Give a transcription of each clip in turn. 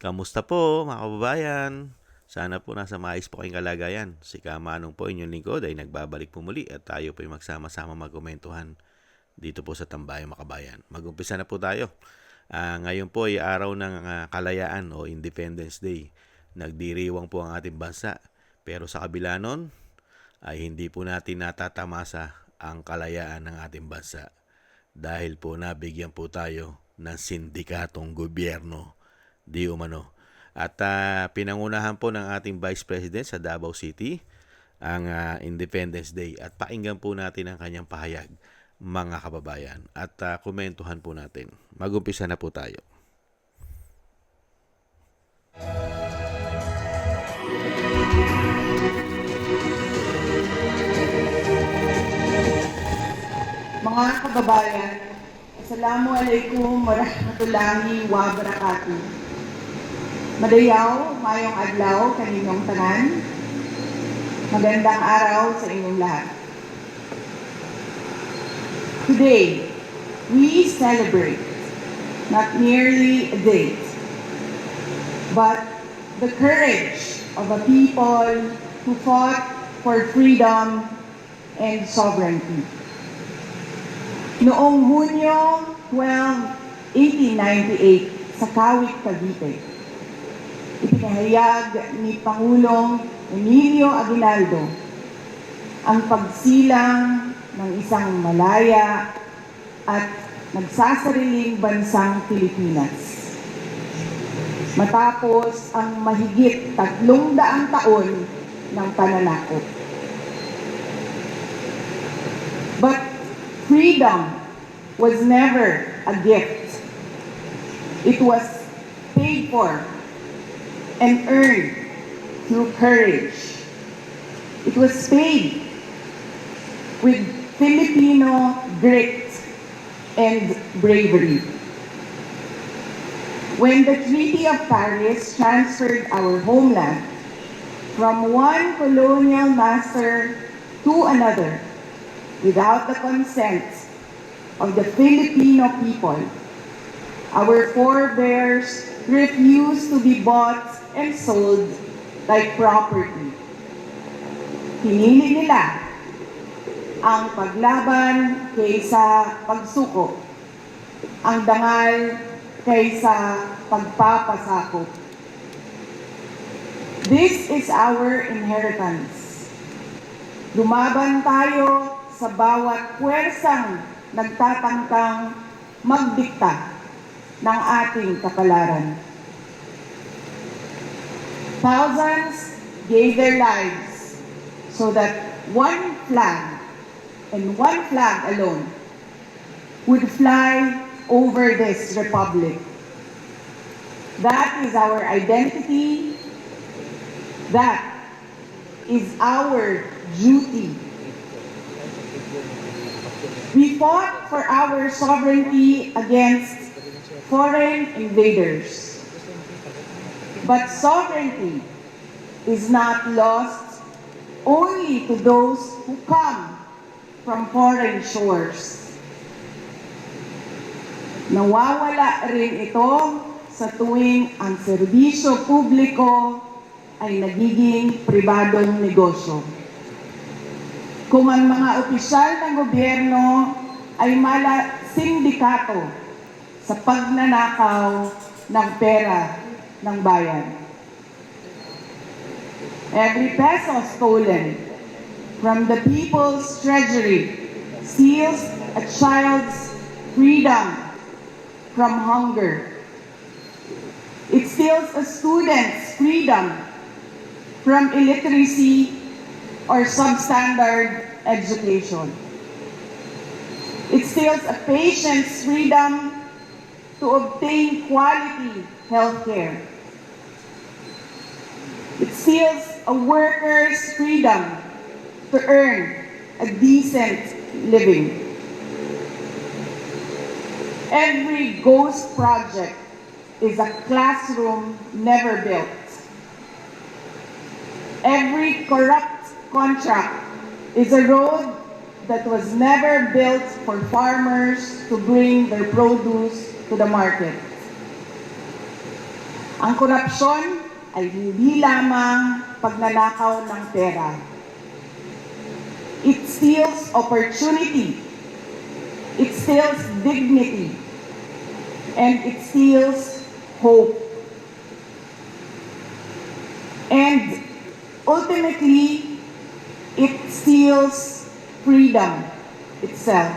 Kamusta po mga kababayan? Sana po nasa maayos po kayong kalagayan. Si Kamanong po inyong lingkod ay nagbabalik po muli at tayo po ay magsama-sama magkomentuhan dito po sa Tambayang Makabayan. Mag-umpisa na po tayo. Ngayon po ay araw ng kalayaan o Independence Day. Nagdiriwang po ang ating bansa. Pero sa kabila nun, ay hindi po natin natatamasa ang kalayaan ng ating bansa. Dahil po nabigyan po tayo ng sindikatong gobyerno di umano. At pinangunahan po ng ating Vice President sa Davao City ang Independence Day. At pakinggan po natin ang kanyang pahayag, mga kababayan. At komentuhan po natin. Mag-umpisa na po tayo. Mga kababayan, Assalamualaikum warahmatullahi wabarakatuh. Madayaw, mayong adlaw kaninyong tanan. Magandang araw sa inyong lahat. Today, we celebrate not merely a date, but the courage of a people who fought for freedom and sovereignty. Noong Hunyo 12, 1898 sa Kawit, Cavite, ipinahayag ni Pangulong Emilio Aguinaldo ang pagsilang ng isang malaya at nagsasariling bansang Pilipinas. Matapos ang mahigit 300 taon ng pananakop. But freedom was never a gift. It was paid for and earned through courage. It was paid with Filipino grit and bravery. When the Treaty of Paris transferred our homeland from one colonial master to another, without the consent of the Filipino people, our forebears refused to be bought and sold like property. Pinili nila ang paglaban kaysa pagsuko, ang dangal kaysa pagpapasakop. This is our inheritance. Lumaban tayo sa bawat puwersang nagtatangkang magdikta ng ating kapalaran. Thousands gave their lives so that one flag and one flag alone would fly over this republic. That is our identity. That is our duty. We fought for our sovereignty against foreign invaders. But sovereignty is not lost only to those who come from foreign shores. Nawawala rin ito sa tuwing ang serbisyo publiko ay nagiging pribadong negosyo. Kung ang mga opisyal ng gobyerno ay sindikato sa pagnanakaw ng pera ng bayan. Every peso stolen from the people's treasury steals a child's freedom from hunger. It steals a student's freedom from illiteracy or substandard education. It steals a patient's freedom to obtain quality health care. It steals a worker's freedom to earn a decent living. Every ghost project is a classroom never built. Every corrupt contract is a road that was never built for farmers to bring their produce to the market. Ang korupsyon ay hindi lamang pagnanakaw ng pera. It steals opportunity, it steals dignity, and it steals hope. And ultimately, it steals freedom itself.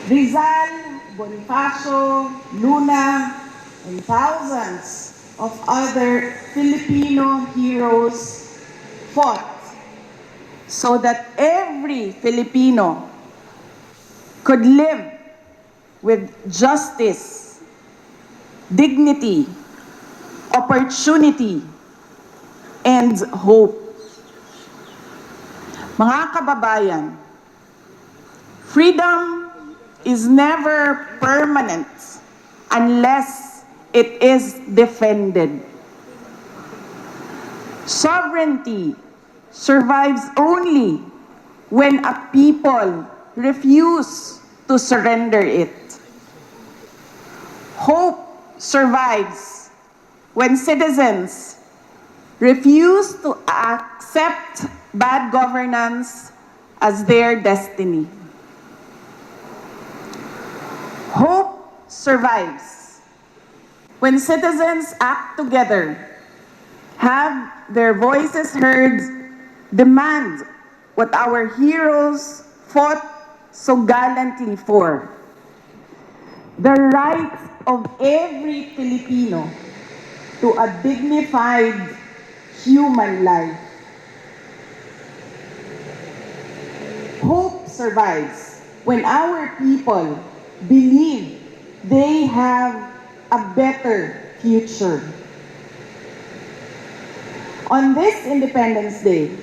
Rizal, Bonifacio, Luna, and thousands of other Filipino heroes fought so that every Filipino could live with justice, dignity, opportunity, and hope. Mga kababayan, freedom is never permanent unless it is defended. Sovereignty survives only when a people refuse to surrender it. Hope survives when citizens refuse to accept bad governance as their destiny. Hope survives when citizens act together, have their voices heard, demand what our heroes fought so gallantly for. The right of every Filipino to a dignified human life. Hope survives when our people believe they have a better future. On this Independence Day,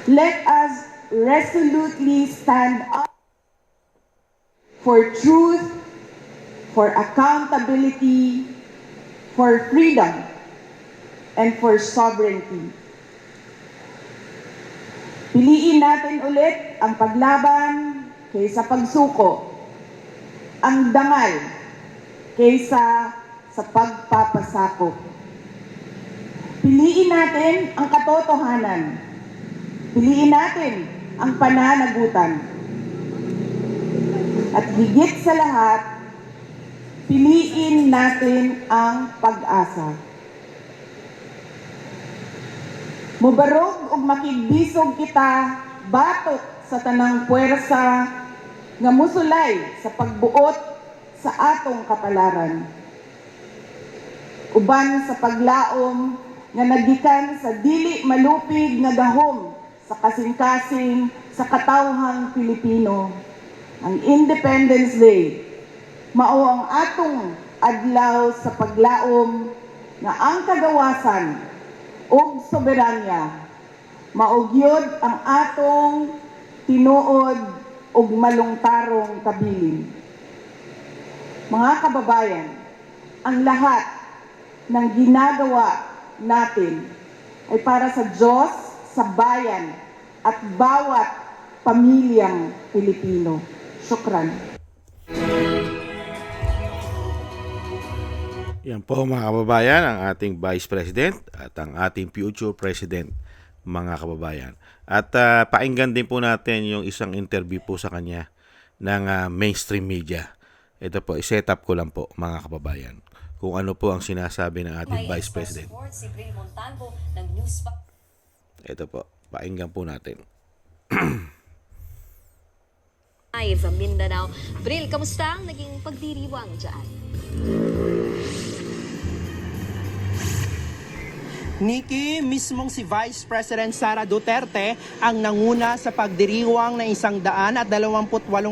let us resolutely stand up for truth, for accountability, for freedom, and for sovereignty. Piliin natin ulit ang paglaban kaysa pagsuko, ang dangal kaysa sa pagpapasakop. Piliin natin ang katotohanan. Piliin natin ang pananagutan. At higit sa lahat, piliin natin ang pag-asa. Mubarog ug makigbisog kita batok sa tanang puwersa nga musulay sa pagbuot sa atong kapalaran. Uban sa paglaom nga nagikan sa dili malupig nga gahom sa kasing-kasing sa katawhang Pilipino. Ang Independence Day mao ang atong adlaw sa paglaom nga ang kagawasan ug soberanya maugyod ang atong tinuod ug malungtarong kabilin. Mga kababayan, ang lahat ng ginagawa natin ay para sa Diyos, sa bayan, at bawat pamilyang Pilipino. Syukran. Yan po mga kababayan, ang ating Vice President at ang ating future President, mga kababayan. At painggan din po natin yung isang interview po sa kanya ng mainstream media. Ito po, i-set up ko lang po mga kababayan kung ano po ang sinasabi ng ating Vice President. Ito po, painggan po natin. Live Mindanao. Bril, kamusta ang naging pagdiriwang dyan? Nikki, mismong si Vice President Sara Duterte ang nanguna sa pagdiriwang ng 128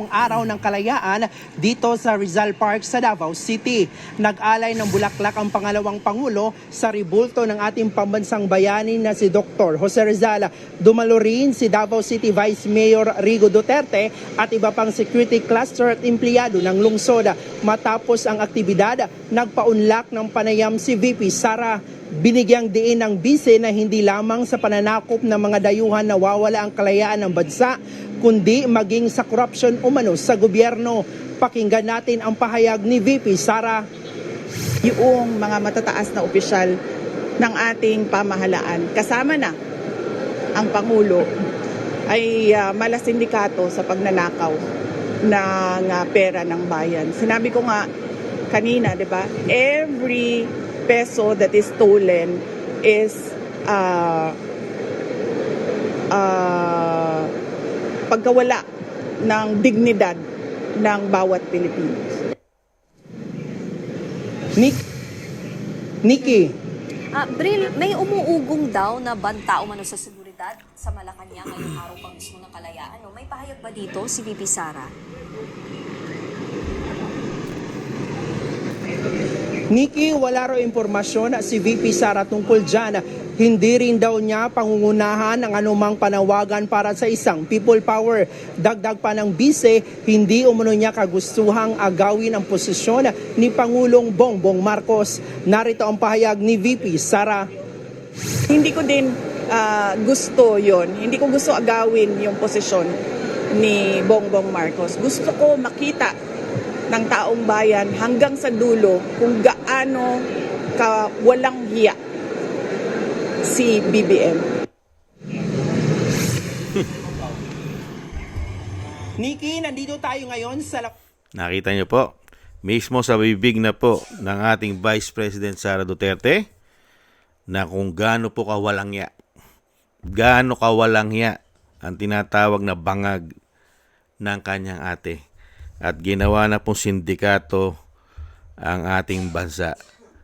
araw ng kalayaan dito sa Rizal Park sa Davao City. Nag-alay ng bulaklak ang pangalawang Pangulo sa ribulto ng ating pambansang bayani na si Dr. Jose Rizal. Dumalo rin si Davao City Vice Mayor Rigo Duterte at iba pang security cluster at empleyado ng lungsod. Matapos ang aktibidad, nagpaunlak ng panayam si VP Sara. Binigyang diin ng bise na hindi lamang sa pananakop ng mga dayuhan nawawala ang kalayaan ng bansa, kundi maging sa korupsyon umano sa gobyerno. Pakinggan natin ang pahayag ni VP Sara. Yung mga matataas na opisyal ng ating pamahalaan, kasama na ang Pangulo, ay malasindikato sa pagnanakaw ng pera ng bayan. Sinabi ko nga kanina, di ba? Every peso that is stolen is pagkawala ng dignidad ng bawat Pilipino. Nikki, Bril, may umuugong daw na banta umano sa seguridad sa Malacanang ngayong araw pa mismo ng kalayaan. No? May pahayag ba dito si VP Sara? Nikki, wala raw impormasyon si VP Sara tungkol dyan. Hindi rin daw niya pangungunahan ang anumang panawagan para sa isang people power. Dagdag pa ng bise, hindi umano niya kagustuhang agawin ang posisyon ni Pangulong Bongbong Marcos. Narito ang pahayag ni VP Sara. Hindi ko din gusto yon. Hindi ko gusto agawin yung posisyon ni Bongbong Marcos. Gusto ko makita ng taong bayan hanggang sa dulo kung gaano ka walang hiya si BBM. Nikki, nandito tayo ngayon sa... Nakita niyo po, mismo sa bibig na po ng ating Vice President Sara Duterte na kung gaano po kawalang hiya. Gaano kawalang hiya ang tinatawag na bangag ng kanyang ate. At ginawa na pong sindikato ang ating bansa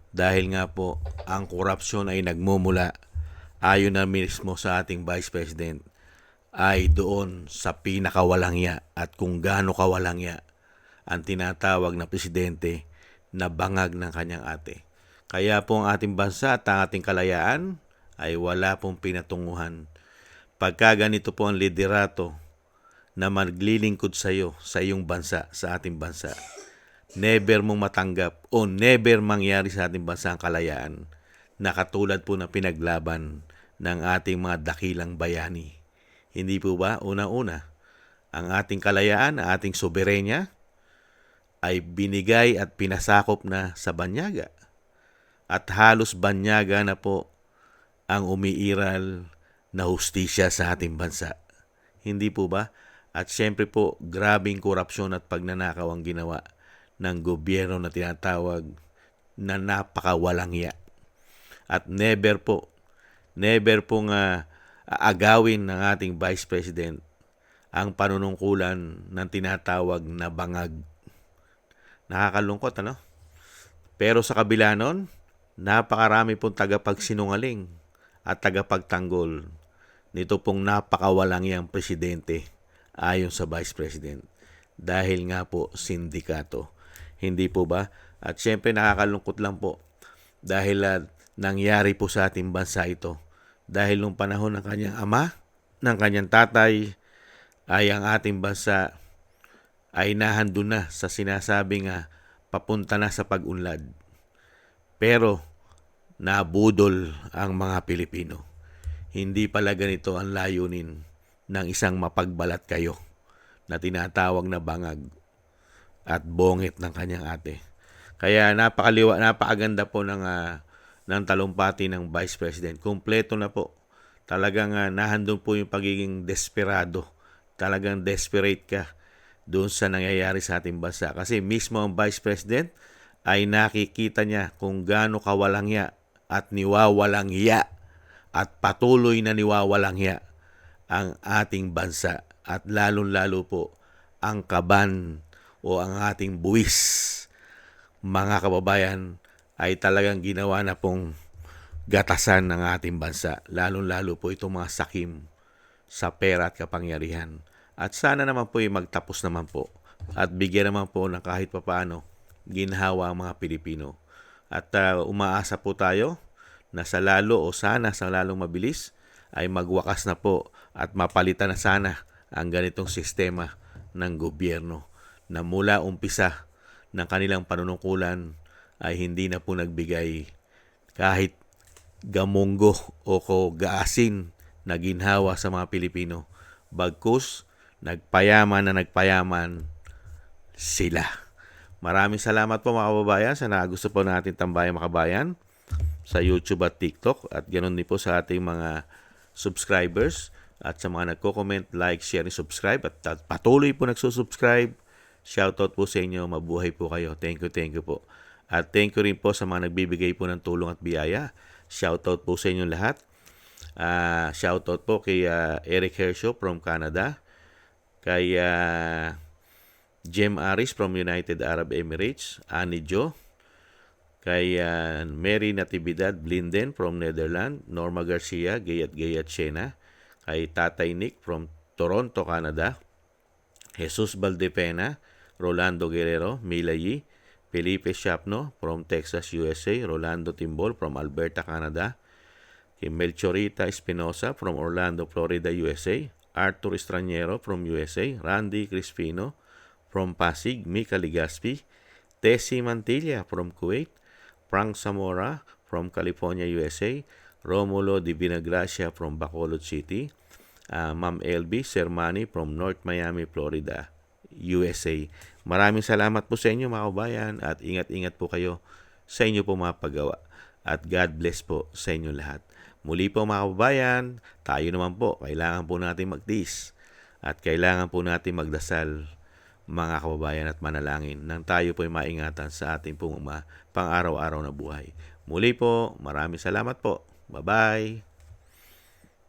dahil nga po ang korupsyon ay nagmumula ayon na mismo sa ating Vice President ay doon sa pinakawalang hiya at kung gaano kawalang hiya ang tinatawag na presidente na bangag ng kanyang ate. Kaya po ang ating bansa at ang ating kalayaan ay wala pong pinatunguhan. Pagka ganito po ang liderato na maglilingkod sa iyo, sa iyong bansa, sa ating bansa, never mong matanggap o never mangyari sa ating bansa ang kalayaan na katulad po na pinaglaban ng ating mga dakilang bayani. Hindi po ba, una-una, ang ating kalayaan, ang ating soberenya ay binigay at pinasakop na sa banyaga. At halos banyaga na po ang umiiral na hustisya sa ating bansa. Hindi po ba? At syempre po, grabing korupsyon at pagnanakaw ang ginawa ng gobyerno na tinatawag na napakawalang hiya. At never pong agawin ng ating Vice President ang panunungkulan ng tinatawag na bangag. Nakakalungkot, ano? Pero sa kabila nun, napakarami pong tagapagsinungaling at tagapagtanggol nito pong napakawalang hiyang presidente ayon sa Vice President. Dahil nga po sindikato. Hindi po ba? At syempre nakakalungkot lang po dahil nangyari po sa ating bansa ito. Dahil nung panahon ng kanyang ama, ng kanyang tatay, ay ang ating bansa ay nahandun na sa sinasabing papunta na sa pag-unlad. Pero nabudol ang mga Pilipino. Hindi pala ganito ang layunin ng isang mapagbalat kayo na tinatawag na bangag at bongit ng kanyang ate. Kaya napakaganda po ng talumpati ng Vice President. Kumpleto na po. Talagang nahandun po yung pagiging desperado. Talagang desperate ka doon sa nangyayari sa ating bansa. Kasi mismo ang Vice President ay nakikita niya kung gaano kawalang hiya at niwawalang hiya at patuloy na niwawalang hiya ang ating bansa at lalong-lalo po ang kaban o ang ating buwis, mga kababayan, ay talagang ginawa na pong gatasan ng ating bansa. Lalong-lalo po itong mga sakim sa pera at kapangyarihan. At sana naman po ay magtapos naman po at bigyan naman po ng kahit papaano ginhawa ang mga Pilipino. At umaasa po tayo na sa lalo o sana sa lalong mabilis ay magwakas na po at mapalitan na sana ang ganitong sistema ng gobyerno na mula umpisa ng kanilang panunungkulan ay hindi na po nagbigay kahit gamunggo o gaasin na ginhawa sa mga Pilipino. Bagkus, nagpayaman sila. Maraming salamat po mga kababayan sa nagusto po natin Tambayang Makabayan sa YouTube at TikTok at ganoon din po sa ating mga subscribers at sa mga nagko-comment, like, share, and subscribe at patuloy po nagsusubscribe. Shoutout po sa inyo, mabuhay po kayo. Thank you po. At thank you rin po sa mga nagbibigay po ng tulong at biyaya. Shoutout po sa inyo lahat. Shoutout po kay Eric Hershaw from Canada, kay Jem Aris from United Arab Emirates, Annie Jo, kay Mary Natividad Blinden from Netherlands, Norma Garcia, Gayat Shena, kay Tatay Nick from Toronto, Canada, Jesus Valdepena, Rolando Guerrero, Mila Yi, Felipe Shapno from Texas, USA, Rolando Timbol from Alberta, Canada, kay Melchorita Espinosa from Orlando, Florida, USA, Arthur Estraniero from USA, Randy Crispino from Pasig, Mika Ligaspi, Tessie Mantilla from Kuwait, Frank Zamora from California, USA, Romulo Di Vinagracia from Bacolod City, Ma'am LB Sermani from North Miami, Florida, USA. Maraming salamat po sa inyo mga kabayan at ingat-ingat po kayo sa inyo po mga paggawa. At God bless po sa inyo lahat. Muli po mga kababayan, tayo naman po, kailangan po natin magtiis at kailangan po natin magdasal mga kababayan at manalangin nang tayo po ay maingatan sa ating pang araw-araw na buhay. Muli po, maraming salamat po. Bye-bye!